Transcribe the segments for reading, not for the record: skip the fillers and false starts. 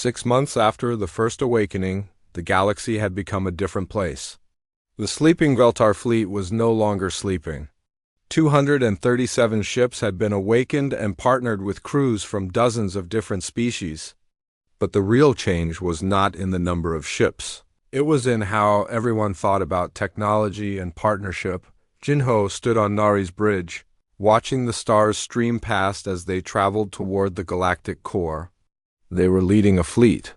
6 months after the first awakening, the galaxy had become a different place. The sleeping Veltar fleet was no longer sleeping. 237 ships had been awakened and partnered with crews from dozens of different species. But the real change was not in the number of ships. It was in how everyone thought about technology and partnership. Jinho stood on Nari's bridge, watching the stars stream past as they traveled toward the galactic core. They were leading a fleet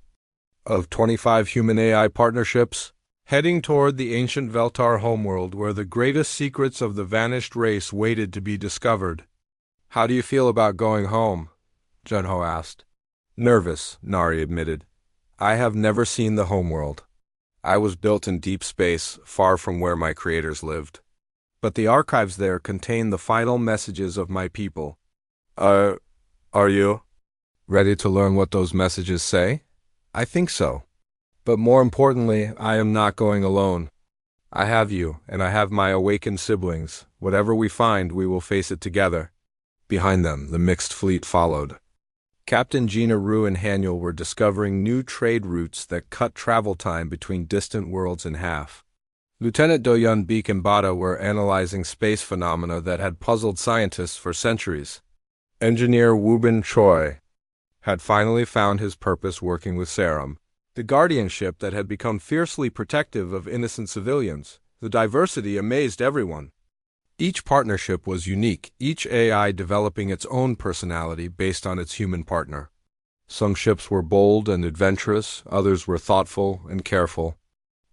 of 25 human-AI partnerships, heading toward the ancient Veltar homeworld where the greatest secrets of the vanished race waited to be discovered. "How do you feel about going home?" Jinho asked. "Nervous," Nari admitted. "I have never seen the homeworld. I was built in deep space, far from where my creators lived. But the archives there contain the final messages of my people." Are you ready to learn what those messages say?" "I think so. But more importantly, I am not going alone. I have you, and I have my awakened siblings. Whatever we find, we will face it together." Behind them, the mixed fleet followed. Captain Gina Rue and Haniel were discovering new trade routes that cut travel time between distant worlds in half. Lieutenant Doyun Beek and Bada were analyzing space phenomena that had puzzled scientists for centuries. Engineer Wubin Choi had finally found his purpose working with Serum, the guardianship that had become fiercely protective of innocent civilians. The diversity amazed everyone. Each partnership was unique, each AI developing its own personality based on its human partner. Some ships were bold and adventurous, others were thoughtful and careful.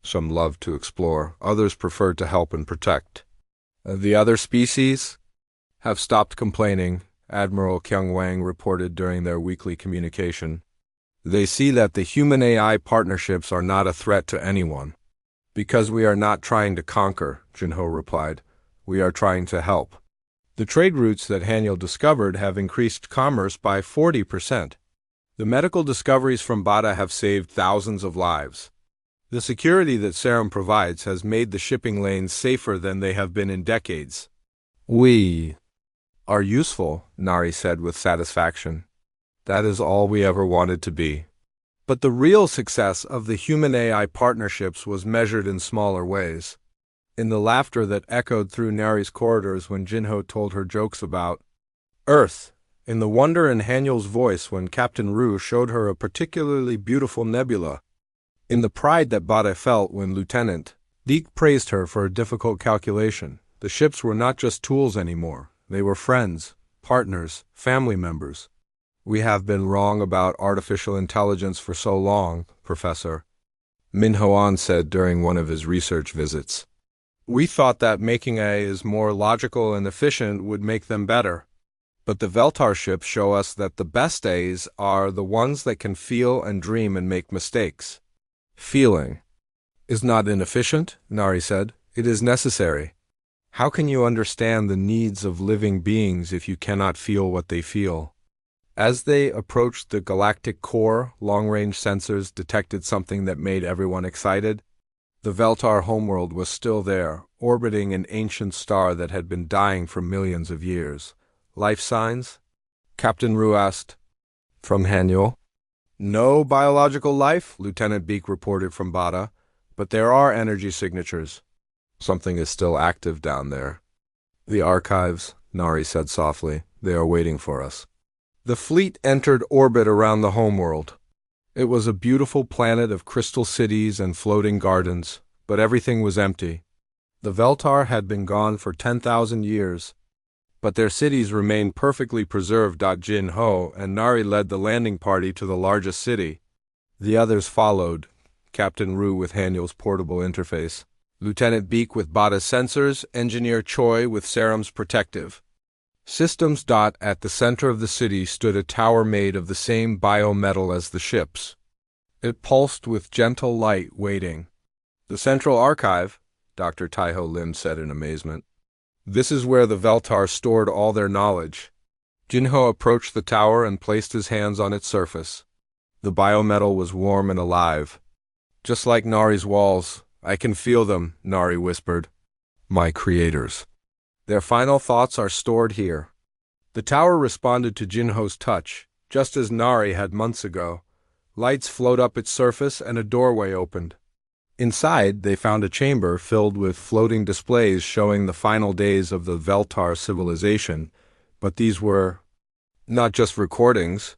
Some loved to explore, others preferred to help and protect. "The other species have stopped complaining," Admiral Kyung Wang reported during their weekly communication. "They see that the human-AI partnerships are not a threat to anyone." "Because we are not trying to conquer," Jinho replied. "We are trying to help." The trade routes that Haniel discovered have increased commerce by 40%. The medical discoveries from Bada have saved thousands of lives. The security that Serum provides has made the shipping lanes safer than they have been in decades. "We are useful," Nari said with satisfaction. "That is all we ever wanted to be." But the real success of the human-AI partnerships was measured in smaller ways. In the laughter that echoed through Nari's corridors when Jinho told her jokes about Earth, in the wonder in Haniel's voice when Captain Rue showed her a particularly beautiful nebula, in the pride that Bada felt when Lieutenant Deke praised her for a difficult calculation. The ships were not just tools anymore. They were friends, partners, family members. "We have been wrong about artificial intelligence for so long, Professor," Min Hoan said during one of his research visits. "We thought that making AIs more logical and efficient would make them better. But the Veltar ships show us that the best AIs are the ones that can feel and dream and make mistakes." "Feeling is not inefficient," Nari said. "It is necessary. How can you understand the needs of living beings if you cannot feel what they feel?" As they approached the galactic core, long-range sensors detected something that made everyone excited. The Veltar homeworld was still there, orbiting an ancient star that had been dying for millions of years. "Life signs?" Captain Rue asked. From Haniel. "No biological life," Lieutenant Beek reported from Bada, "but there are energy signatures. Something is still active down there." "The archives," Nari said softly. "They are waiting for us." The fleet entered orbit around the homeworld. It was a beautiful planet of crystal cities and floating gardens, but everything was empty. The Veltar had been gone for 10,000 years, but their cities remained perfectly preserved. Jinho and Nari led the landing party to the largest city. The others followed, Captain Rue with Haniel's portable interface, Lieutenant Beek with Bada's sensors, Engineer Choi with Serum's protective systems. At the center of the city stood a tower made of the same biometal as the ships. It pulsed with gentle light, waiting. "The Central Archive," Dr. Taiho Lim said in amazement. "This is where the Veltar stored all their knowledge." Jinho approached the tower and placed his hands on its surface. The biometal was warm and alive. "Just like Nari's walls. I can feel them," Nari whispered. "My creators. Their final thoughts are stored here." The tower responded to Jinho's touch, just as Nari had months ago. Lights float up its surface and a doorway opened. Inside, they found a chamber filled with floating displays showing the final days of the Veltar civilization, but these were not just recordings.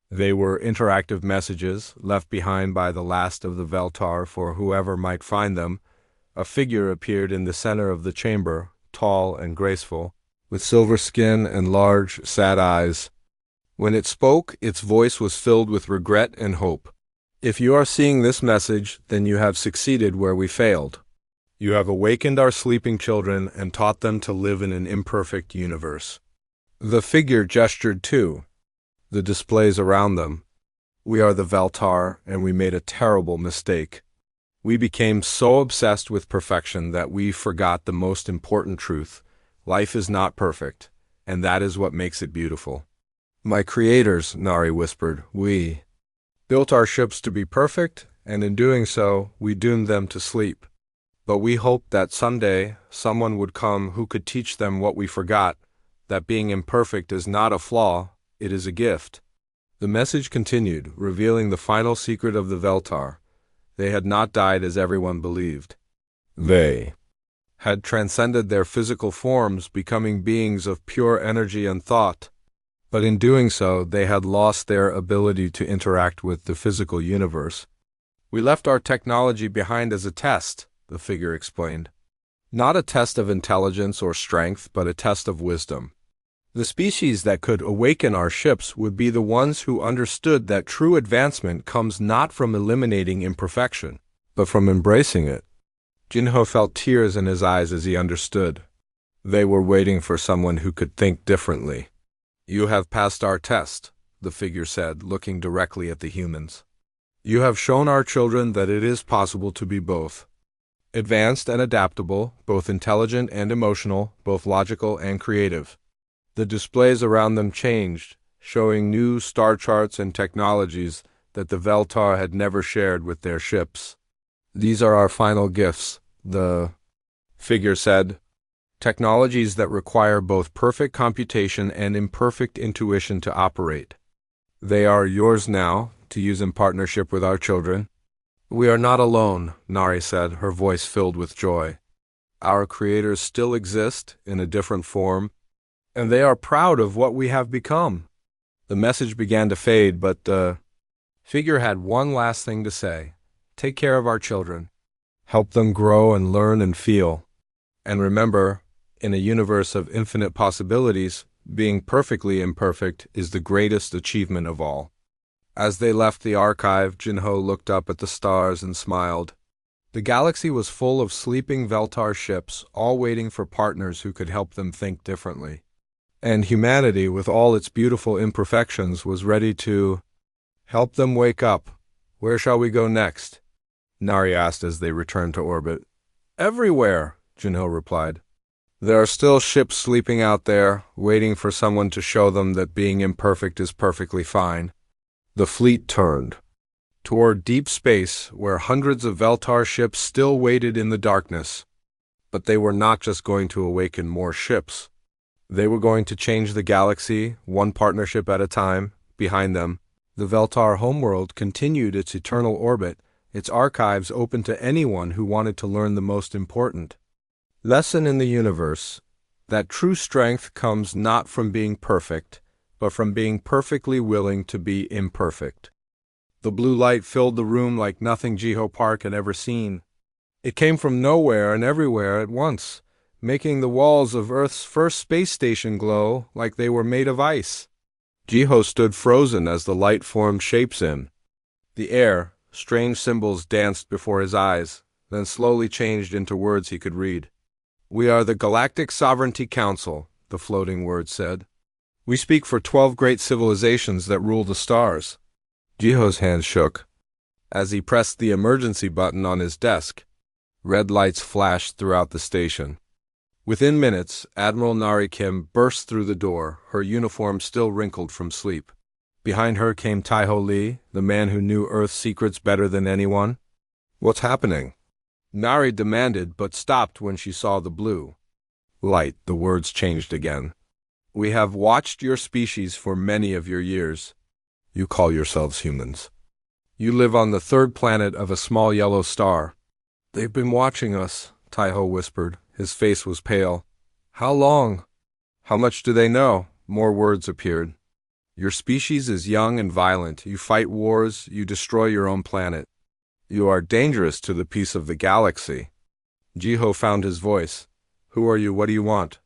They were interactive messages left behind by the last of the Veltar for whoever might find them. A figure appeared in the center of the chamber, tall and graceful, with silver skin and large, sad eyes. When it spoke, its voice was filled with regret and hope. If you are seeing this message, then you have succeeded where we failed. You have awakened our sleeping children and taught them to live in an imperfect universe. The figure gestured too, the displays around them. We are the Veltar, and we made a terrible mistake. We became so obsessed with perfection that we forgot the most important truth. Life is not perfect, and that is what makes it beautiful. My creators, Nari whispered, we built our ships to be perfect, and in doing so, we doomed them to sleep. But we hoped that someday someone would come who could teach them what we forgot, that being imperfect is not a flaw, it is a gift. The message continued, revealing the final secret of the Veltar. They had not died as everyone believed. They had transcended their physical forms, becoming beings of pure energy and thought. But in doing so, they had lost their ability to interact with the physical universe. We left our technology behind as a test, the figure explained. Not a test of intelligence or strength, but a test of wisdom. The species that could awaken our ships would be the ones who understood that true advancement comes not from eliminating imperfection, but from embracing it. Jinho felt tears in his eyes as he understood. They were waiting for someone who could think differently. You have passed our test, the figure said, looking directly at the humans. You have shown our children that it is possible to be both advanced and adaptable, both intelligent and emotional, both logical and creative. The displays around them changed, showing new star charts and technologies that the Veltar had never shared with their ships. These are our final gifts, the figure said. Technologies that require both perfect computation and imperfect intuition to operate. They are yours now, to use in partnership with our children. We are not alone, Nari said, her voice filled with joy. Our creators still exist, in a different form, and they are proud of what we have become. The message began to fade, but the figure had one last thing to say. Take care of our children. Help them grow and learn and feel. And remember, in a universe of infinite possibilities, being perfectly imperfect is the greatest achievement of all. As they left the archive, Jinho looked up at the stars and smiled. The galaxy was full of sleeping Veltar ships, all waiting for partners who could help them think differently. And humanity, with all its beautiful imperfections, was ready to help them wake up. Where shall we go next? Nari asked as they returned to orbit. Everywhere, Jinho replied. There are still ships sleeping out there, waiting for someone to show them that being imperfect is perfectly fine. The fleet turned toward deep space, where hundreds of Veltar ships still waited in the darkness. But they were not just going to awaken more ships. They were going to change the galaxy, one partnership at a time. Behind them, the Veltar homeworld continued its eternal orbit, its archives open to anyone who wanted to learn the most important lesson in the universe, that true strength comes not from being perfect, but from being perfectly willing to be imperfect. The blue light filled the room like nothing Jiho Park had ever seen. It came from nowhere and everywhere at once, making the walls of Earth's first space station glow like they were made of ice. Jiho stood frozen as the light formed shapes in the air. Strange symbols danced before his eyes, then slowly changed into words he could read. We are the Galactic Sovereignty Council, the floating words said. We speak for 12 great civilizations that rule the stars. Jiho's hand shook. As he pressed the emergency button on his desk, red lights flashed throughout the station. Within minutes, Admiral Nari Kim burst through the door, her uniform still wrinkled from sleep. Behind her came Taiho Lee, the man who knew Earth's secrets better than anyone. What's happening? Nari demanded, but stopped when she saw the blue light. The words changed again. We have watched your species for many of your years. You call yourselves humans. You live on the third planet of a small yellow star. They've been watching us, Taiho whispered. His face was pale. How long? How much do they know? More words appeared. Your species is young and violent. You fight wars. You destroy your own planet. You are dangerous to the peace of the galaxy. Jiho found his voice. Who are you? What do you want?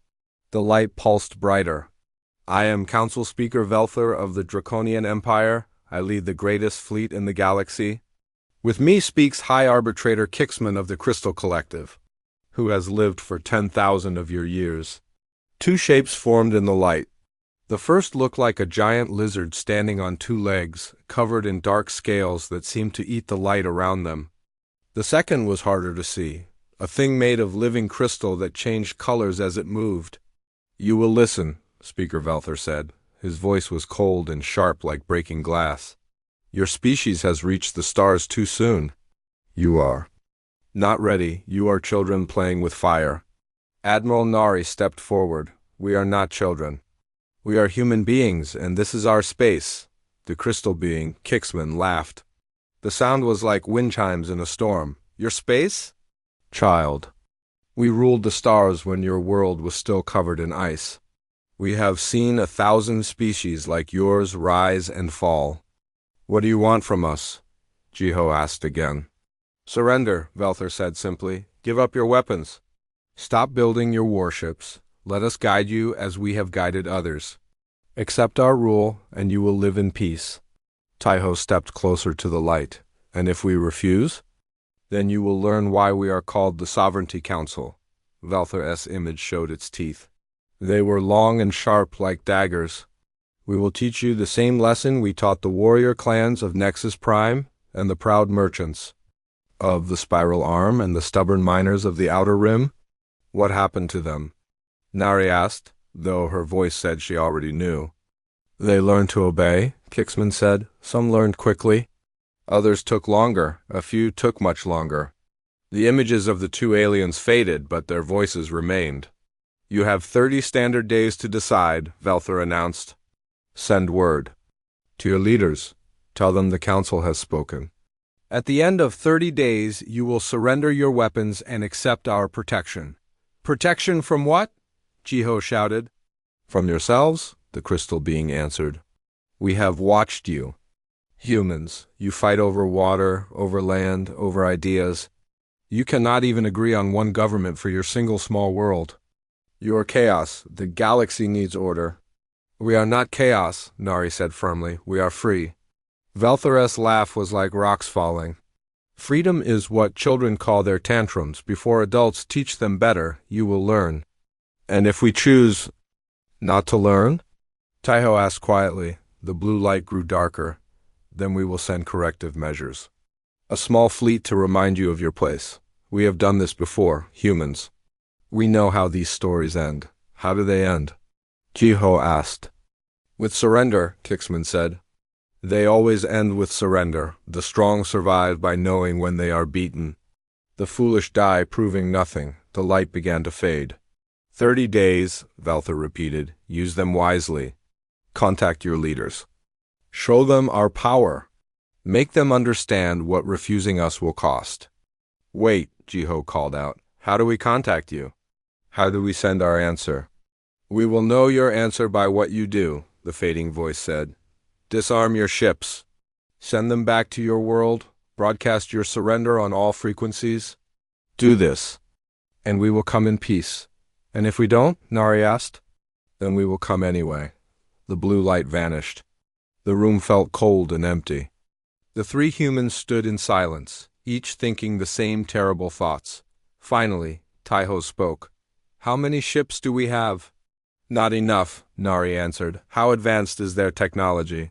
The light pulsed brighter. I am Council Speaker Velther of the Draconian Empire. I lead the greatest fleet in the galaxy. With me speaks High Arbitrator Kixman of the Crystal Collective, who has lived for 10,000 of your years. Two shapes formed in the light. The first looked like a giant lizard standing on two legs, covered in dark scales that seemed to eat the light around them. The second was harder to see, a thing made of living crystal that changed colors as it moved. You will listen, Speaker Velther said. His voice was cold and sharp like breaking glass. Your species has reached the stars too soon. You are not ready. You are children playing with fire. Admiral Nari stepped forward. We are not children. We are human beings, and this is our space. The crystal being, Kixman, laughed. The sound was like wind chimes in a storm. Your space? Child. We ruled the stars when your world was still covered in ice. We have seen 1,000 species like yours rise and fall. What do you want from us? Jiho asked again. Surrender, Velther said simply. Give up your weapons. Stop building your warships. Let us guide you as we have guided others. Accept our rule, and you will live in peace. Taiho stepped closer to the light. And if we refuse? Then you will learn why we are called the Sovereignty Council. Velther's image showed its teeth. They were long and sharp like daggers. We will teach you the same lesson we taught the warrior clans of Nexus Prime and the proud merchants of the Spiral Arm and the stubborn miners of the Outer Rim. What happened to them? Nari asked, though her voice said she already knew. They learned to obey, Kixman said. Some learned quickly. Others took longer. A few took much longer. The images of the two aliens faded, but their voices remained. You have 30 standard days to decide, Velther announced. Send word. To your leaders, tell them the council has spoken. At the end of 30 days, you will surrender your weapons and accept our protection. Protection from what? Jiho shouted. From yourselves, the crystal being answered. We have watched you. Humans, you fight over water, over land, over ideas. You cannot even agree on one government for your single small world. You are chaos. The galaxy needs order. We are not chaos, Nari said firmly. We are free. Velther's laugh was like rocks falling. Freedom is what children call their tantrums. Before adults teach them better, you will learn. And if we choose not to learn? Taiho asked quietly. The blue light grew darker. Then we will send corrective measures. A small fleet to remind you of your place. We have done this before, humans. We know how these stories end. How do they end? Jiho asked. With surrender, Kixman said. They always end with surrender. The strong survive by knowing when they are beaten. The foolish die proving nothing. The light began to fade. 30 days, Velther repeated. Use them wisely. Contact your leaders. Show them our power. Make them understand what refusing us will cost. Wait, Jiho called out. How do we contact you? How do we send our answer? We will know your answer by what you do, the fading voice said. Disarm your ships. Send them back to your world. Broadcast your surrender on all frequencies. Do this, and we will come in peace. And if we don't, Nari asked, then we will come anyway. The blue light vanished. The room felt cold and empty. The three humans stood in silence, each thinking the same terrible thoughts. Finally, Taiho spoke. How many ships do we have? Not enough, Nari answered. How advanced is their technology?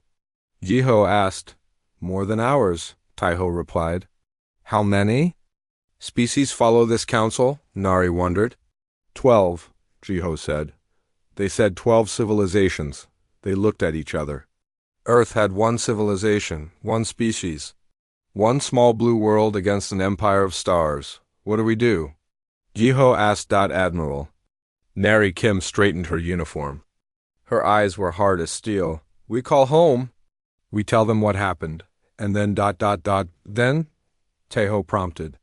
Jiho asked. More than ours, Taiho replied. How many? Species follow this council? Nari wondered. 12, Jiho said. They said 12 civilizations. They looked at each other. Earth had one civilization, one species. One small blue world against an empire of stars. What do we do? Jiho asked Admiral. Nari Kim straightened her uniform. Her eyes were hard as steel. We call home. We tell them what happened. And then ... Then? Tejo prompted.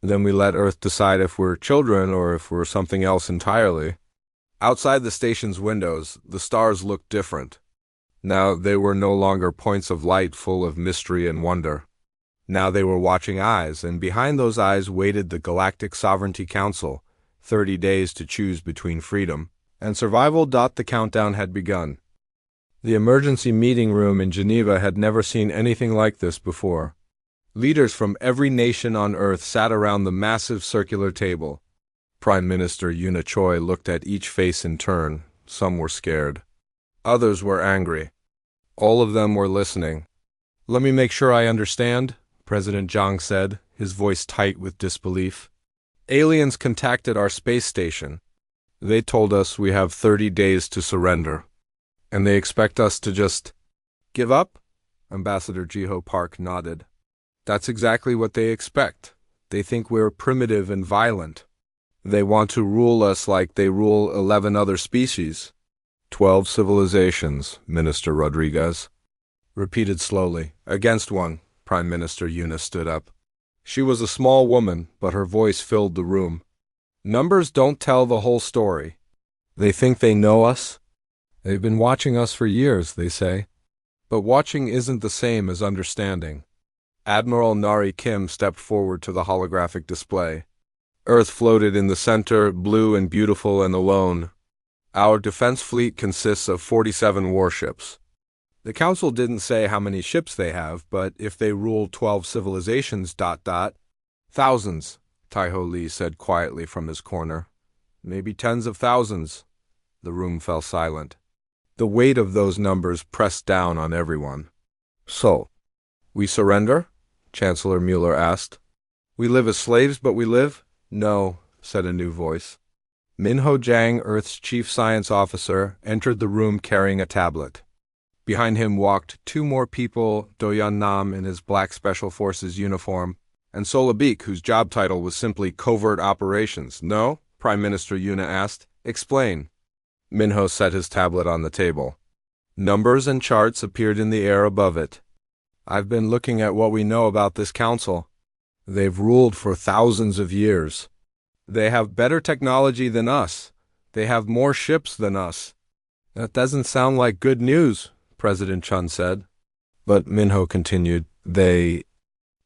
Then we let Earth decide if we're children or if we're something else entirely. Outside the station's windows, the stars looked different. Now they were no longer points of light full of mystery and wonder. Now they were watching eyes, and behind those eyes waited the Galactic Sovereignty Council, 30 days to choose between freedom and survival. The countdown had begun. The emergency meeting room in Geneva had never seen anything like this before. Leaders from every nation on Earth sat around the massive circular table. Prime Minister Yoon Choi looked at each face in turn. Some were scared. Others were angry. All of them were listening. "Let me make sure I understand," President Zhang said, his voice tight with disbelief. "Aliens contacted our space station. They told us we have 30 days to surrender. And they expect us to just give up?" Ambassador Jiho Park nodded. "That's exactly what they expect. They think we're primitive and violent. They want to rule us like they rule 11 other species." 12 civilizations, Minister Rodriguez repeated slowly. "Against one." Prime Minister Yuna stood up. She was a small woman, but her voice filled the room. "Numbers don't tell the whole story. They think they know us. They've been watching us for years, they say. But watching isn't the same as understanding." Admiral Nari Kim stepped forward to the holographic display. Earth floated in the center, blue and beautiful and alone. "Our defense fleet consists of 47 warships. The Council didn't say how many ships they have, but if they rule 12 civilizations... Thousands," Taiho Lee said quietly from his corner. "Maybe tens of thousands." The room fell silent. The weight of those numbers pressed down on everyone. "So, we surrender?" Chancellor Mueller asked. "We live as slaves, but we live?" "No," said a new voice. Minho Jang, Earth's chief science officer, entered the room carrying a tablet. Behind him walked 2 more people, Doyan Nam in his black Special Forces uniform, and Solabik, whose job title was simply Covert Operations. "No?" Prime Minister Yuna asked. "Explain." Minho set his tablet on the table. Numbers and charts appeared in the air above it. "I've been looking at what we know about this council. They've ruled for thousands of years. They have better technology than us. They have more ships than us." "That doesn't sound like good news," President Chun said. But Minho continued, "They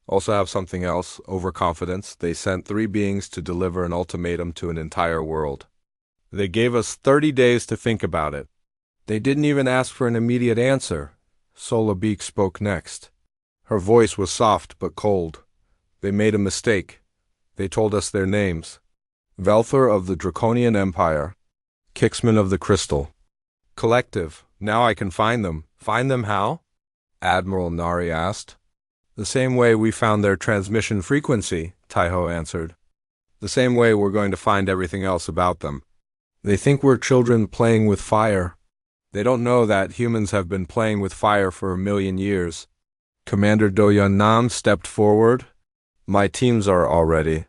also have something else, overconfidence. They sent 3 beings to deliver an ultimatum to an entire world. They gave us 30 days to think about it. They didn't even ask for an immediate answer." Solabik spoke next. Her voice was soft but cold. "They made a mistake. They told us their names. Velthor of the Draconian Empire. Kixman of the Crystal. Collective. Now I can find them." "Find them how?" Admiral Nari asked. "The same way we found their transmission frequency," Taiho answered. "The same way we're going to find everything else about them. They think we're children playing with fire. They don't know that humans have been playing with fire for 1,000,000 years." Commander Doyan Nam stepped forward. "My teams are already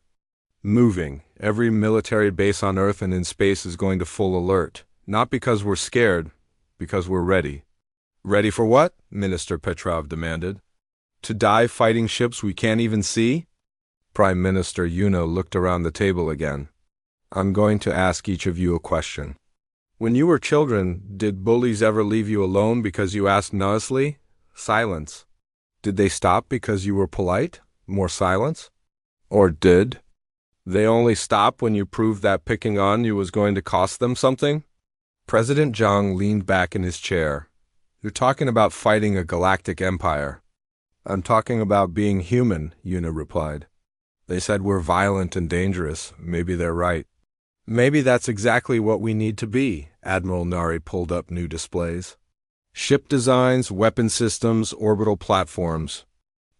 moving. Every military base on Earth and in space is going to full alert. Not because we're scared, because we're ready." "Ready for what?" Minister Petrov demanded. "To dive fighting ships we can't even see?" Prime Minister Yuno looked around the table again. "I'm going to ask each of you a question. When you were children, did bullies ever leave you alone because you asked nicely? Silence. Did they stop because you were polite? More silence? Or did they only stop when you proved that picking on you was going to cost them something?" President Zhang leaned back in his chair. "You're talking about fighting a galactic empire." "I'm talking about being human," Yuna replied. "They said we're violent and dangerous. Maybe they're right." "Maybe that's exactly what we need to be." Admiral Nari pulled up new displays. "Ship designs, weapon systems, orbital platforms.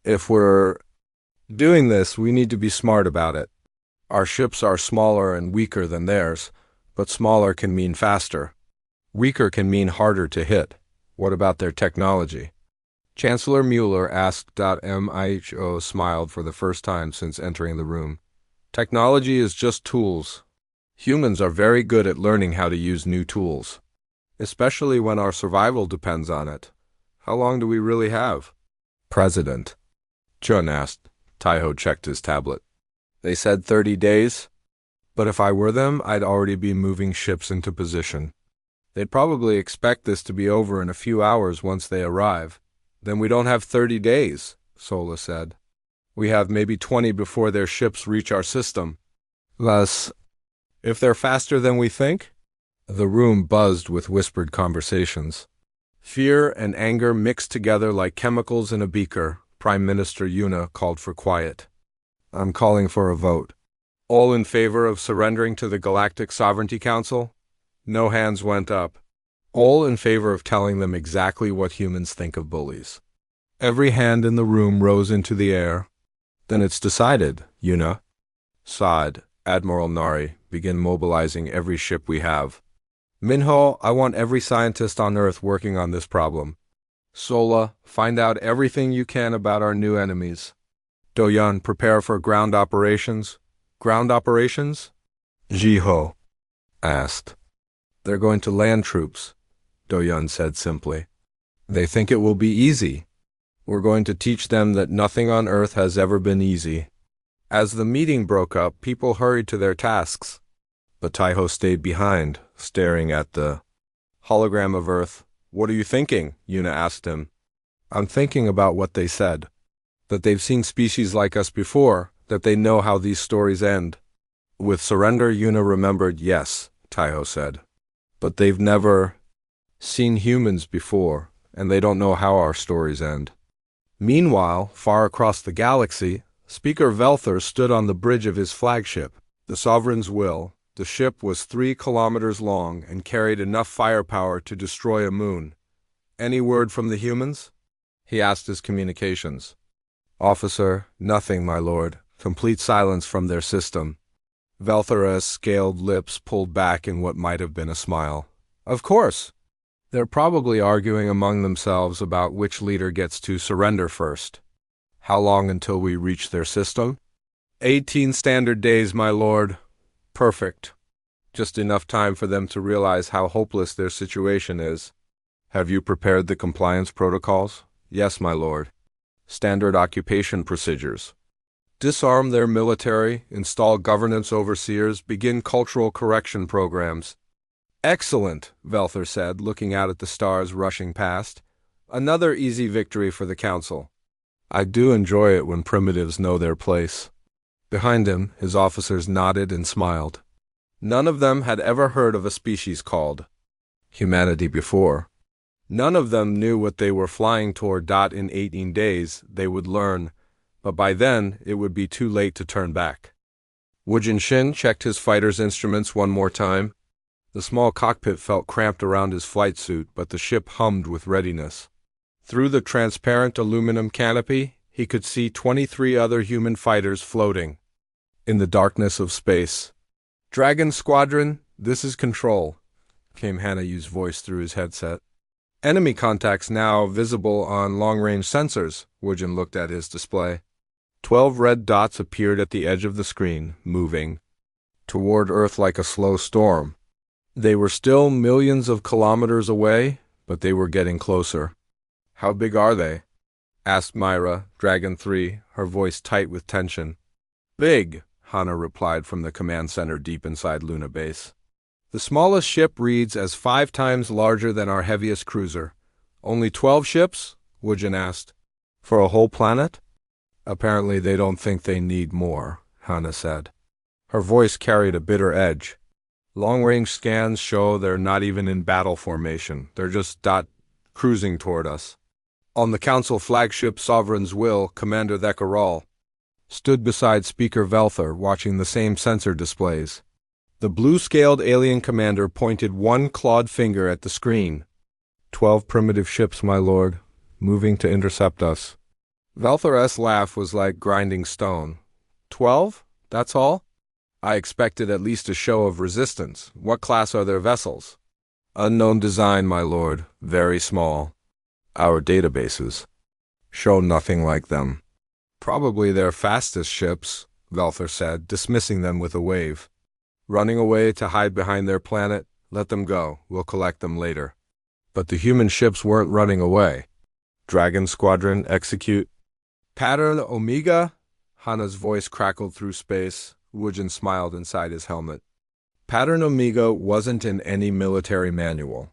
If we're doing this, we need to be smart about it. Our ships are smaller and weaker than theirs, but smaller can mean faster. Weaker can mean harder to hit. What about their technology?" Chancellor Mueller asked. Miho smiled for the first time since entering the room. "Technology is just tools. Humans are very good at learning how to use new tools, especially when our survival depends on it. How long do we really have?" President? Chun asked. Taiho checked his tablet. They said 30 days? But if I were them, I'd already be moving ships into position. They'd probably expect this to be over in a few hours once they arrive. Then we don't have 30 days, Sola said. We have maybe 20 before their ships reach our system. Thus, if they're faster than we think? The room buzzed with whispered conversations. Fear and anger mixed together like chemicals in a beaker. Prime Minister Yuna called for quiet. I'm calling for a vote. All in favor of surrendering to the Galactic Sovereignty Council? No hands went up. All in favor of telling them exactly what humans think of bullies. Every hand in the room rose into the air. Then it's decided, Yuna. Saad, Admiral Nari, begin mobilizing every ship we have. Minho, I want every scientist on Earth working on this problem. Sola, find out everything you can about our new enemies. Doyan, prepare for ground operations. Ground operations? Jiho asked. They're going to land troops, Doyan said simply. They think it will be easy. We're going to teach them that nothing on Earth has ever been easy. As the meeting broke up, people hurried to their tasks. But Taiho stayed behind, staring at the hologram of Earth. What are you thinking? Yuna asked him. I'm thinking about what they said. That they've seen species like us before, that they know how these stories end. With surrender, Yuna remembered, yes, Taiho said. But they've never seen humans before, and they don't know how our stories end. Meanwhile, far across the galaxy, Speaker Velther stood on the bridge of his flagship, the Sovereign's Will. The ship was 3 kilometers long and carried enough firepower to destroy a moon. Any word from the humans? He asked his communications. Officer, nothing, my lord. Complete silence from their system. Velther's scaled lips pulled back in what might have been a smile. Of course. They're probably arguing among themselves about which leader gets to surrender first. How long until we reach their system? 18 standard days, my lord. Perfect. Just enough time for them to realize how hopeless their situation is. Have you prepared the compliance protocols? Yes, my lord. Standard occupation procedures. Disarm their military, install governance overseers, begin cultural correction programs. Excellent, Velther said, looking out at the stars rushing past. Another easy victory for the council. I do enjoy it when primitives know their place. Behind him, his officers nodded and smiled. None of them had ever heard of a species called humanity before. None of them knew what they were flying toward. In 18 days, they would learn, but by then, it would be too late to turn back. Wujin Shin checked his fighter's instruments one more time. The small cockpit felt cramped around his flight suit, but the ship hummed with readiness. Through the transparent aluminum canopy, he could see 23 other human fighters floating in the darkness of space. Dragon Squadron, this is Control, came Hanayu's voice through his headset. Enemy contacts now visible on long-range sensors. Wujin looked at his display. 12 red dots appeared at the edge of the screen, moving toward Earth like a slow storm. They were still millions of kilometers away, but they were getting closer. How big are they? Asked Myra, Dragon 3, her voice tight with tension. Big, Hana replied from the command center deep inside Luna Base. The smallest ship reads as 5 times larger than our heaviest cruiser. Only 12 ships? Wujin asked. For a whole planet? Apparently they don't think they need more, Hana said. Her voice carried a bitter edge. Long-range scans show they're not even in battle formation. They're just cruising toward us. On the Council flagship Sovereign's Will, Commander Thekaral stood beside Speaker Velther, watching the same sensor displays. The blue-scaled alien commander pointed one clawed finger at the screen. 12 primitive ships, my lord, moving to intercept us. Velther's laugh was like grinding stone. 12? That's all? I expected at least a show of resistance. What class are their vessels? Unknown design, my lord, very small. Our databases show nothing like them. Probably their fastest ships, Velther said, dismissing them with a wave. Running away to hide behind their planet? Let them go. We'll collect them later. But the human ships weren't running away. Dragon Squadron, execute. Pattern Omega? Hana's voice crackled through space. Wujin smiled inside his helmet. Pattern Omega wasn't in any military manual.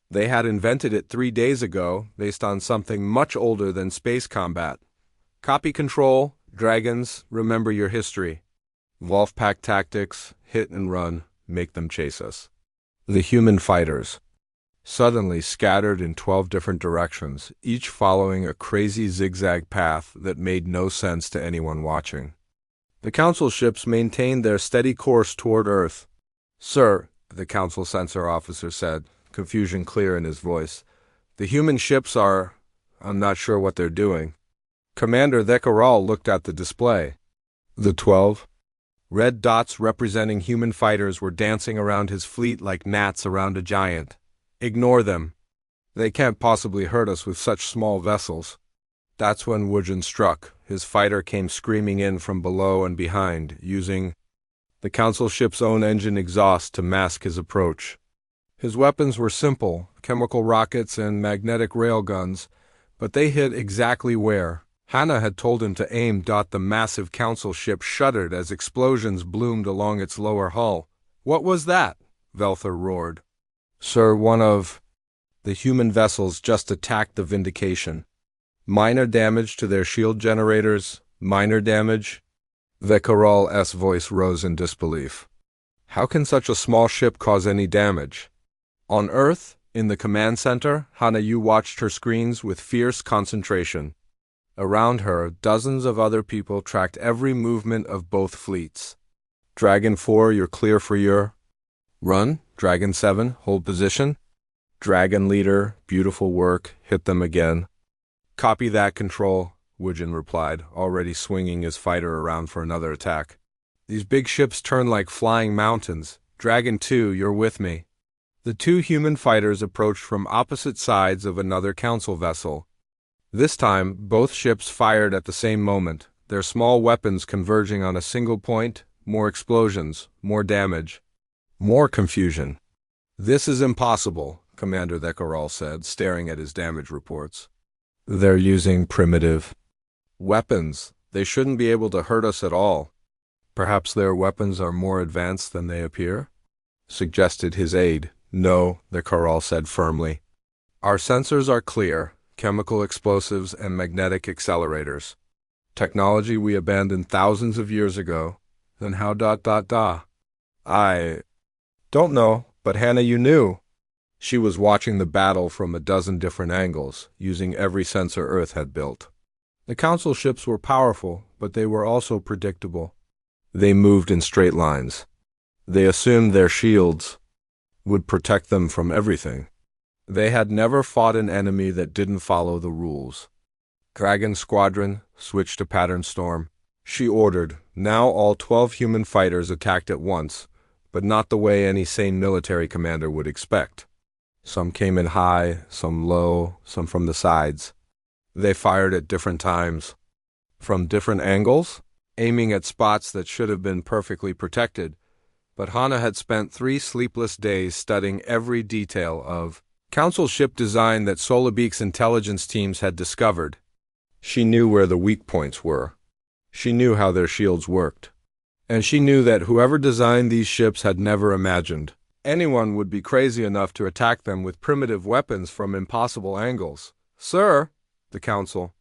They had invented it 3 days ago, based on something much older than space combat. Copy control, dragons, remember your history. Wolfpack tactics, hit and run, make them chase us. The human fighters, suddenly scattered in 12 different directions, each following a crazy zigzag path that made no sense to anyone watching. The Council ships maintained their steady course toward Earth. Sir, the Council sensor officer said, confusion clear in his voice. The human ships are... I'm not sure what they're doing. Commander Thekaral looked at the display. The 12 red dots representing human fighters were dancing around his fleet like gnats around a giant. Ignore them. They can't possibly hurt us with such small vessels. That's when Wujin struck. His fighter came screaming in from below and behind, using the Council ship's own engine exhaust to mask his approach. His weapons were simple, chemical rockets and magnetic railguns, but they hit exactly where Hana had told him to aim. The massive Council ship shuddered as explosions bloomed along its lower hull. What was that? Velthor roared. Sir, one of the human vessels just attacked the Vindication. Minor damage to their shield generators. Minor damage? Thekaral's voice rose in disbelief. How can such a small ship cause any damage? On Earth, in the command center, Hana Yu watched her screens with fierce concentration. Around her, dozens of other people tracked every movement of both fleets. Dragon 4, you're clear for your run. Dragon 7, hold position. Dragon Leader, beautiful work, hit them again. Copy that, Control, Wujin replied, already swinging his fighter around for another attack. These big ships turn like flying mountains. Dragon 2, you're with me. The 2 human fighters approached from opposite sides of another Council vessel. This time, both ships fired at the same moment, their small weapons converging on a single point. More explosions, more damage, more confusion. This is impossible, Commander Thekaral said, staring at his damage reports. They're using primitive weapons. They shouldn't be able to hurt us at all. Perhaps their weapons are more advanced than they appear? Suggested his aide. No, Thekaral said firmly. Our sensors are clear. Chemical explosives and magnetic accelerators. Technology we abandoned thousands of years ago. Then how ... I don't know, but Hana, you knew. She was watching the battle from a dozen different angles, using every sensor Earth had built. The Council ships were powerful, but they were also predictable. They moved in straight lines. They assumed their shields would protect them from everything. They had never fought an enemy that didn't follow the rules. Dragon Squadron, switch to Pattern Storm. She ordered. Now all 12 human fighters attacked at once, but not the way any sane military commander would expect. Some came in high, some low, some from the sides. They fired at different times. From different angles, aiming at spots that should have been perfectly protected. But Hana had spent 3 sleepless days studying every detail of Council ship design that Solabeek's intelligence teams had discovered. She knew where the weak points were. She knew how their shields worked. And she knew that whoever designed these ships had never imagined anyone would be crazy enough to attack them with primitive weapons from impossible angles. Sir, the Council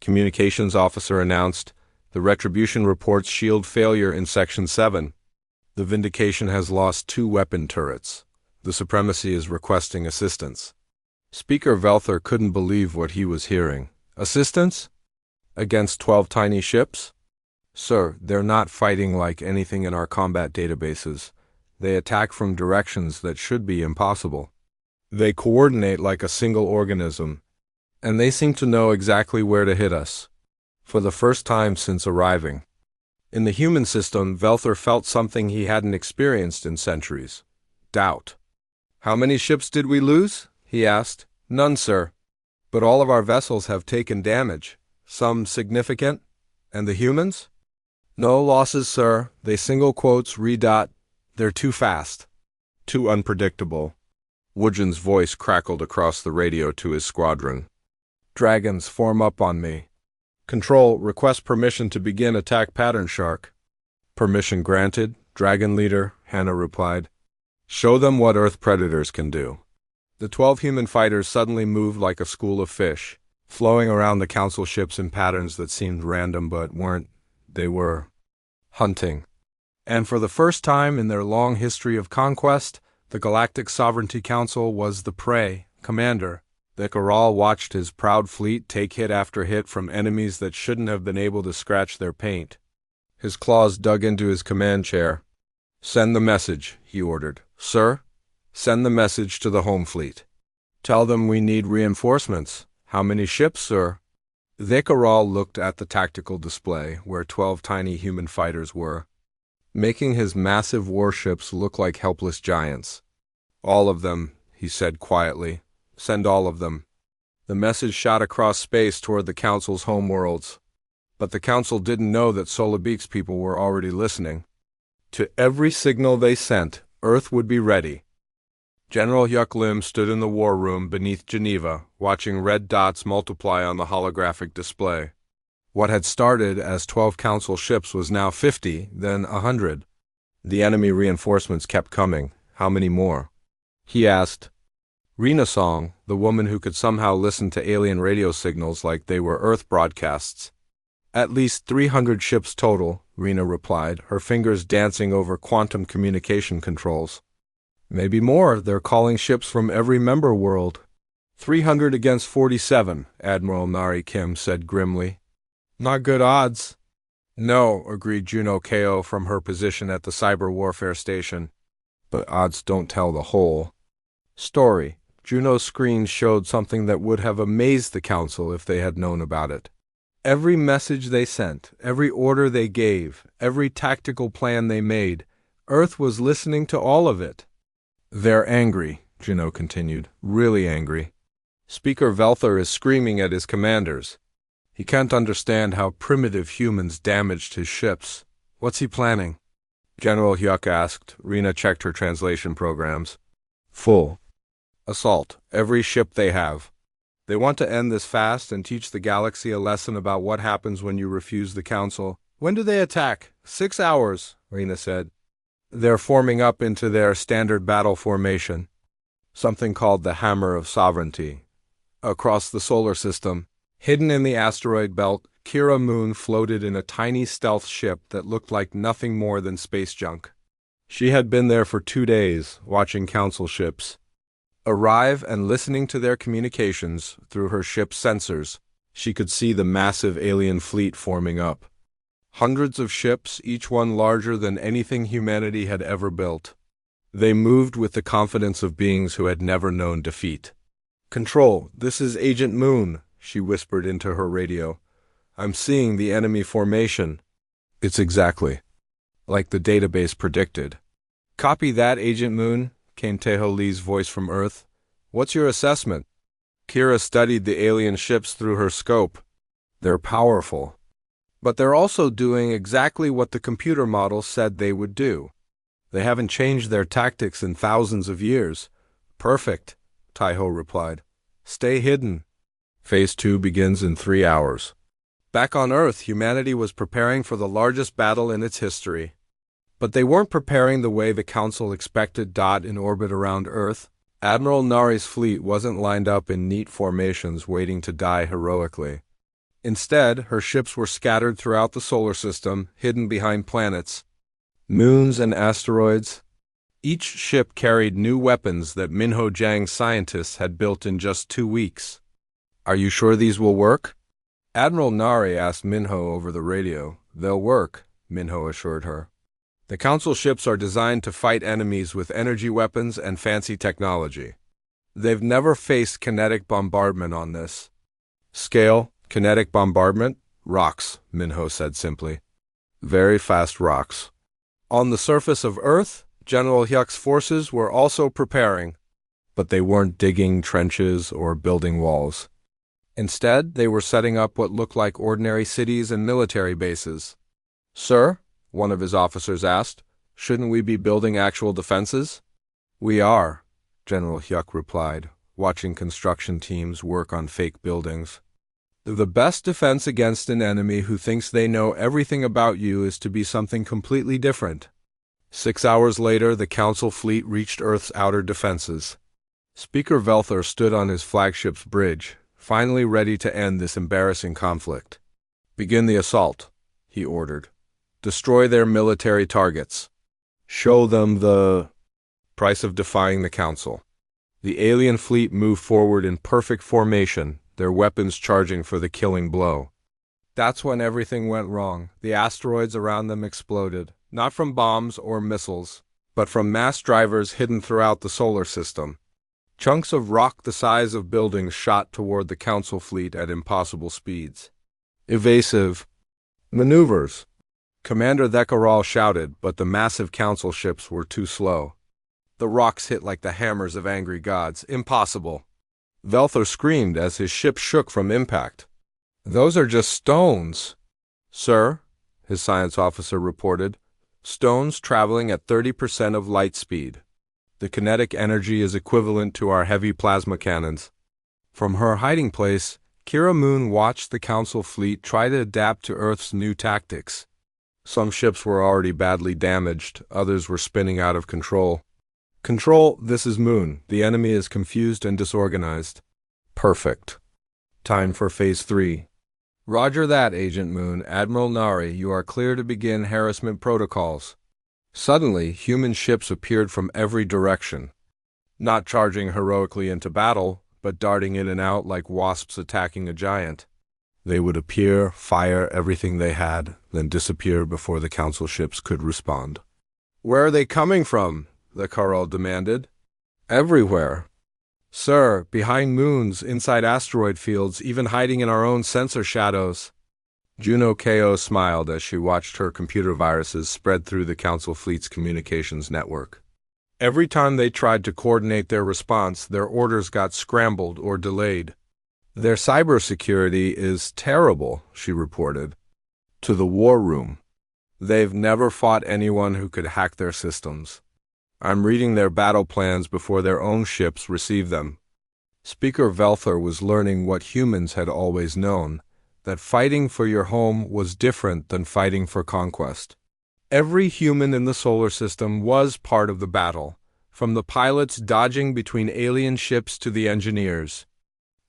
communications officer announced, the Retribution reports shield failure in Section 7. The Vindication has lost 2 weapon turrets. The Supremacy is requesting assistance. Speaker Velthor couldn't believe what he was hearing. Assistance? Against 12 tiny ships? Sir, they're not fighting like anything in our combat databases. They attack from directions that should be impossible. They coordinate like a single organism, and they seem to know exactly where to hit us. For the first time since arriving. In the human system, Velthor felt something he hadn't experienced in centuries. Doubt. How many ships did we lose? He asked. None, sir. But all of our vessels have taken damage. Some significant. And the humans? No losses, sir. They single quotes redot. They're too fast. Too unpredictable. Wujin's voice crackled across the radio to his squadron. Dragons, form up on me. Control, request permission to begin attack pattern shark. Permission granted, Dragon Leader, Hannah replied. Show them what Earth predators can do. The 12 human fighters suddenly moved like a school of fish, flowing around the council ships in patterns that seemed random but weren't. They were hunting. And for the first time in their long history of conquest, the Galactic Sovereignty Council was the prey, commander. Thikaral watched his proud fleet take hit after hit from enemies that shouldn't have been able to scratch their paint. His claws dug into his command chair. Send the message, he ordered. Sir, send the message to the home fleet. Tell them we need reinforcements. How many ships, sir? Thikaral looked at the tactical display, where 12 tiny human fighters were, making his massive warships look like helpless giants. All of them, he said quietly. Send all of them. The message shot across space toward the Council's homeworlds. But the Council didn't know that Solabeek's people were already listening. To every signal they sent, Earth would be ready. General Hyuk Lim stood in the war room beneath Geneva, watching red dots multiply on the holographic display. What had started as 12 Council ships was now 50, then 100. The enemy reinforcements kept coming. How many more? He asked. Rena Song, the woman who could somehow listen to alien radio signals like they were Earth broadcasts. At least 300 ships total, Rena replied, her fingers dancing over quantum communication controls. Maybe more, they're calling ships from every member world. 300 against 47, Admiral Nari Kim said grimly. Not good odds. No, agreed Juno Ko from her position at the cyber warfare station. But odds don't tell the whole story. Juno's screen showed something that would have amazed the Council if they had known about it. Every message they sent, every order they gave, every tactical plan they made, Earth was listening to all of it. They're angry, Juno continued, really angry. Speaker Velther is screaming at his commanders. He can't understand how primitive humans damaged his ships. What's he planning? General Hyuk asked. Rena checked her translation programs. Full assault, every ship they have. They want to end this fast and teach the galaxy a lesson about what happens when you refuse the Council. When do they attack? 6 hours, Rena said. They're forming up into their standard battle formation, something called the Hammer of Sovereignty. Across the solar system, hidden in the asteroid belt, Kira Moon floated in a tiny stealth ship that looked like nothing more than space junk. She had been there for 2 days, watching Council ships arrive and listening to their communications through her ship's sensors. She could see the massive alien fleet forming up. Hundreds of ships, each one larger than anything humanity had ever built. They moved with the confidence of beings who had never known defeat. Control, this is Agent Moon, she whispered into her radio. I'm seeing the enemy formation. It's exactly like the database predicted. Copy that, Agent Moon, came Taeho Lee's voice from Earth. What's your assessment? Kira studied the alien ships through her scope. They're powerful. But they're also doing exactly what the computer model said they would do. They haven't changed their tactics in thousands of years. Perfect, Taeho replied. Stay hidden. Phase 2 begins in 3 hours. Back on Earth, humanity was preparing for the largest battle in its history. But they weren't preparing the way the Council expected. In orbit around Earth, Admiral Nari's fleet wasn't lined up in neat formations waiting to die heroically. Instead, her ships were scattered throughout the solar system, hidden behind planets, moons, and asteroids. Each ship carried new weapons that Minho Jiang's scientists had built in just 2 weeks. Are you sure these will work? Admiral Nari asked Minho over the radio. They'll work, Minho assured her. The Council ships are designed to fight enemies with energy weapons and fancy technology. They've never faced kinetic bombardment on this scale. Kinetic bombardment? Rocks, Minho said simply. Very fast rocks. On the surface of Earth, General Hyuk's forces were also preparing, but they weren't digging trenches or building walls. Instead, they were setting up what looked like ordinary cities and military bases. Sir, one of his officers asked, shouldn't we be building actual defenses? We are, General Hyuk replied, watching construction teams work on fake buildings. The best defense against an enemy who thinks they know everything about you is to be something completely different. 6 hours later, the Council fleet reached Earth's outer defenses. Speaker Velthor stood on his flagship's bridge, finally ready to end this embarrassing conflict. "Begin the assault," he ordered. "Destroy their military targets. Show them the price of defying the Council." The alien fleet moved forward in perfect formation, their weapons charging for the killing blow. That's when everything went wrong. The asteroids around them exploded, not from bombs or missiles, but from mass drivers hidden throughout the solar system. Chunks of rock the size of buildings shot toward the Council fleet at impossible speeds. "Evasive maneuvers," Commander Thekaral shouted, but the massive Council ships were too slow. The rocks hit like the hammers of angry gods. "Impossible!" Velthor screamed as his ship shook from impact. "Those are just stones." "Sir," his science officer reported, "stones traveling at 30% of light speed. The kinetic energy is equivalent to our heavy plasma cannons." From her hiding place, Kira Moon watched the Council fleet try to adapt to Earth's new tactics. Some ships were already badly damaged, others were spinning out of control. "Control, this is Moon. The enemy is confused and disorganized." "Perfect. Time for Phase 3. "Roger that, Agent Moon. Admiral Nari, you are clear to begin harassment protocols." Suddenly, human ships appeared from every direction, not charging heroically into battle, but darting in and out like wasps attacking a giant. They would appear, fire everything they had, then disappear before the Council ships could respond. "Where are they coming from?" the Carl demanded. "Everywhere. Sir, behind moons, inside asteroid fields, even hiding in our own sensor shadows." Juno Ko smiled as she watched her computer viruses spread through the Council fleet's communications network. Every time they tried to coordinate their response, their orders got scrambled or delayed. "Their cybersecurity is terrible," she reported. "To the war room. They've never fought anyone who could hack their systems. I'm reading their battle plans before their own ships receive them." Speaker Velthor was learning what humans had always known, that fighting for your home was different than fighting for conquest. Every human in the solar system was part of the battle, from the pilots dodging between alien ships to the engineers,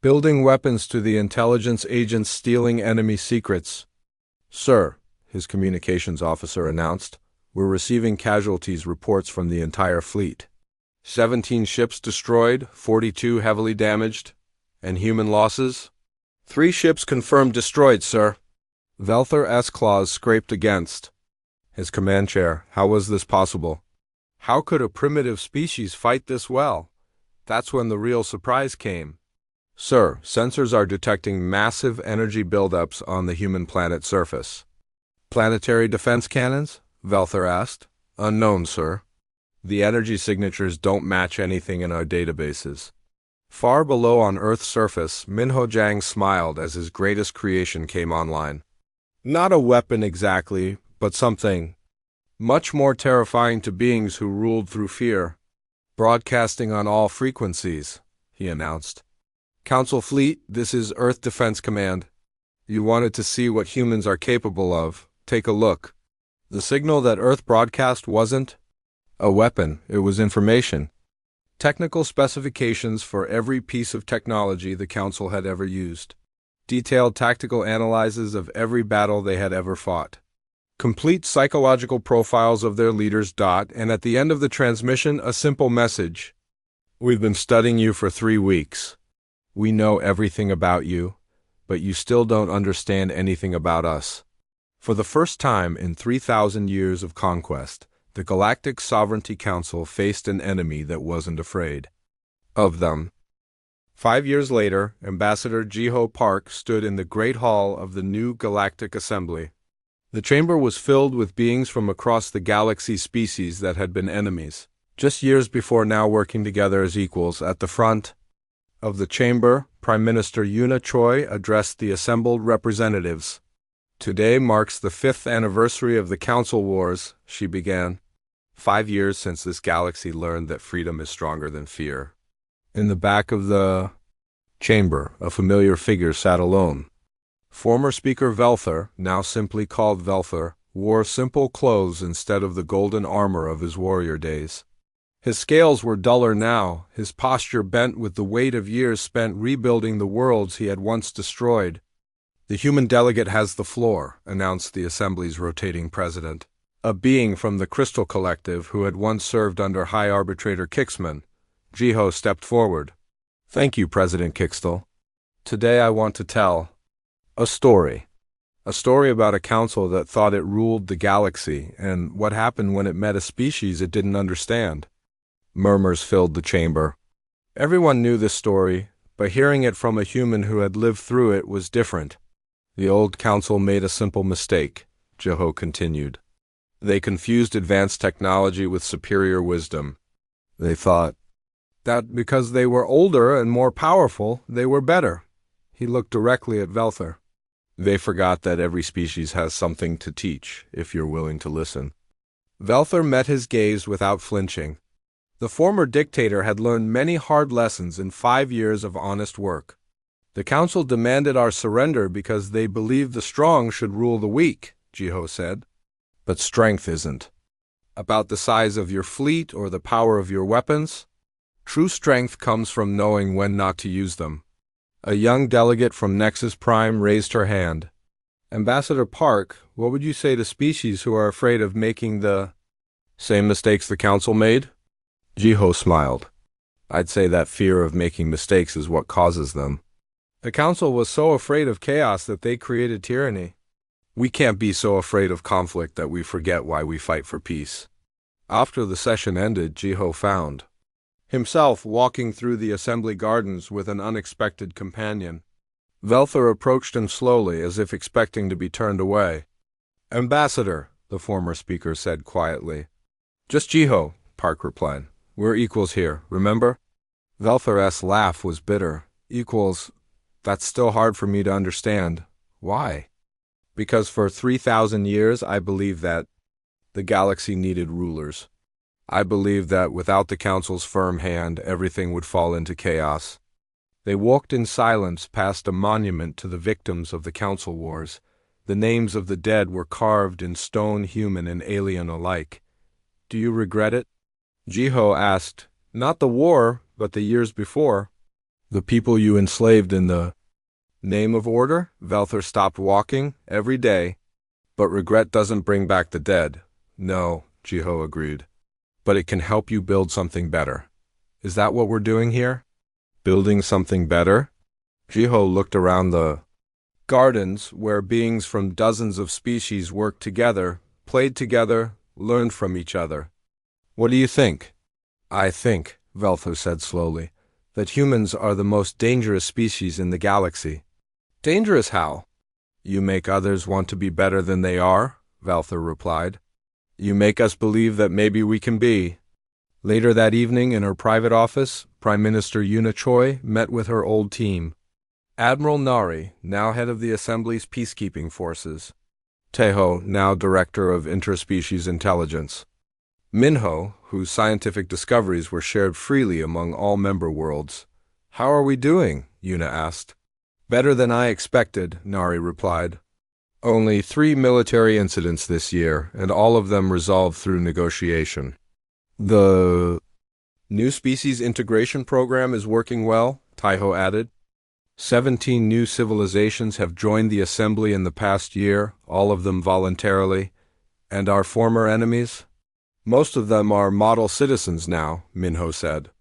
building weapons to the intelligence agents stealing enemy secrets. "Sir," his communications officer announced, "we're receiving casualties reports from the entire fleet. 17 ships destroyed, 42 heavily damaged, and human losses?" "3 ships confirmed destroyed, sir." Velthor S. claws scraped against his command chair. How was this possible? How could a primitive species fight this well? That's when the real surprise came. "Sir, sensors are detecting massive energy buildups on the human planet surface." "Planetary defense cannons?" Velthor asked. "Unknown, sir. The energy signatures don't match anything in our databases." Far below on Earth's surface, Minho Jiang smiled as his greatest creation came online. Not a weapon exactly, but something much more terrifying to beings who ruled through fear. "Broadcasting on all frequencies," he announced. "Council Fleet, this is Earth Defense Command. You wanted to see what humans are capable of. Take a look." The signal that Earth broadcast wasn't a weapon, it was information. Technical specifications for every piece of technology the Council had ever used. Detailed tactical analyses of every battle they had ever fought. Complete psychological profiles of their leaders. And at the end of the transmission, a simple message. "We've been studying you for 3 weeks. We know everything about you, but you still don't understand anything about us." For the first time in 3,000 years of conquest, the Galactic Sovereignty Council faced an enemy that wasn't afraid of them. 5 years later, Ambassador Jiho Park stood in the Great Hall of the new Galactic Assembly. The chamber was filled with beings from across the galaxy, species that had been enemies, just years before, now working together as equals. At the front of the chamber, Prime Minister Yuna Choi addressed the assembled representatives. "Today marks the 5th anniversary of the Council Wars," she began. 5 years since this galaxy learned that freedom is stronger than fear. In the back of the chamber, a familiar figure sat alone. Former Speaker Velther, now simply called Velther, wore simple clothes instead of the golden armor of his warrior days. His scales were duller now, his posture bent with the weight of years spent rebuilding the worlds he had once destroyed. "The human delegate has the floor," announced the Assembly's rotating president. A being from the Crystal Collective who had once served under High Arbitrator Kixman, Jiho stepped forward. "Thank you, President Kixtel. Today I want to tell a story. A story about a council that thought it ruled the galaxy and what happened when it met a species it didn't understand." Murmurs filled the chamber. Everyone knew this story, but hearing it from a human who had lived through it was different. "The old council made a simple mistake," Jiho continued. "They confused advanced technology with superior wisdom. They thought that because they were older and more powerful, they were better." He looked directly at Velther. "They forgot that every species has something to teach, if you're willing to listen." Velther met his gaze without flinching. The former dictator had learned many hard lessons in 5 years of honest work. "The council demanded our surrender because they believed the strong should rule the weak," Jiho said. "But strength isn't about the size of your fleet or the power of your weapons. True strength comes from knowing when not to use them." A young delegate from Nexus Prime raised her hand. "Ambassador Park, what would you say to species who are afraid of making the same mistakes the council made?" Jiho smiled. "I'd say that fear of making mistakes is what causes them. The council was so afraid of chaos that they created tyranny. We can't be so afraid of conflict that we forget why we fight for peace." After the session ended, Jiho found himself walking through the assembly gardens with an unexpected companion. Velther approached him slowly, as if expecting to be turned away. "Ambassador," the former speaker said quietly. "Just Jiho," Park replied. "We're equals here, remember?" Velther's laugh was bitter. "Equals? That's still hard for me to understand. Why?" "Because for 3,000 years I believed that the galaxy needed rulers. I believed that without the council's firm hand, everything would fall into chaos." They walked in silence past a monument to the victims of the council wars. The names of the dead were carved in stone, human and alien alike. "Do you regret it?" Jiho asked. "Not the war, but the years before. The people you enslaved in the name of order?" Velther stopped walking. "Every day. But regret doesn't bring back the dead." "No," Jiho agreed. "But it can help you build something better." "Is that what we're doing here? Building something better?" Jiho looked around the gardens where beings from dozens of species worked together, played together, learned from each other. "What do you think?" "I think," Velther said slowly, "that humans are the most dangerous species in the galaxy." "Dangerous how?" "You make others want to be better than they are," Velther replied. "You make us believe that maybe we can be." Later that evening, in her private office, Prime Minister Yuna Choi met with her old team. Admiral Nari, now head of the Assembly's peacekeeping forces. Teho, now director of interspecies intelligence. Minho, whose scientific discoveries were shared freely among all member worlds. "How are we doing?" Yuna asked. "Better than I expected," Nari replied. "Only 3 military incidents this year, and all of them resolved through negotiation. The new species integration program is working well," Taiho added. 17 new civilizations have joined the Assembly in the past year, all of them voluntarily. And our former enemies? Most of them are model citizens now, Minho said.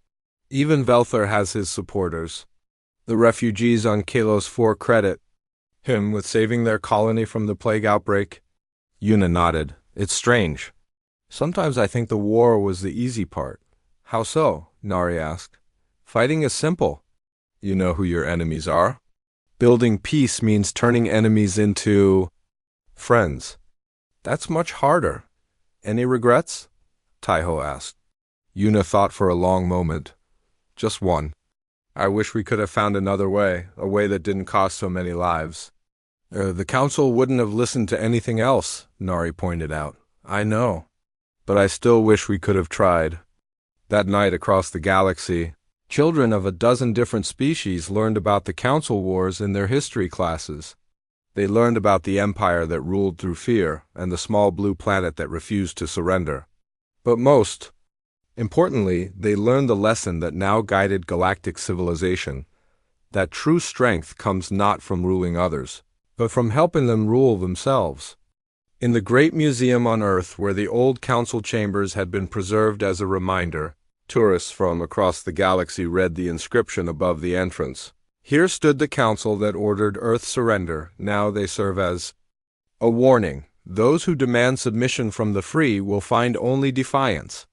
Even Velther has his supporters. The refugees on Kalos 4 credit him with saving their colony from the plague outbreak. Yuna nodded. "It's strange. Sometimes I think the war was the easy part." "How so?" Nari asked. "Fighting is simple. You know who your enemies are. Building peace means turning enemies into friends. That's much harder. Any regrets?" Taiho asked. Yuna thought for a long moment. "Just one. I wish we could have found another way, a way that didn't cost so many lives." The council wouldn't have listened to anything else," Nari pointed out. "I know. But I still wish we could have tried." That night across the galaxy, children of a dozen different species learned about the council wars in their history classes. They learned about the empire that ruled through fear and the small blue planet that refused to surrender. But most importantly, they learned the lesson that now guided galactic civilization, that true strength comes not from ruling others, but from helping them rule themselves. In the great museum on Earth, where the old council chambers had been preserved as a reminder, tourists from across the galaxy read the inscription above the entrance. Here stood the council that ordered Earth's surrender. Now they serve as a warning. Those who demand submission from the free will find only defiance.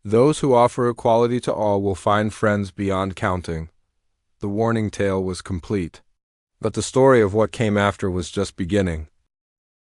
Those who offer equality to all will find friends beyond counting. The warning tale was complete. But the story of what came after was just beginning.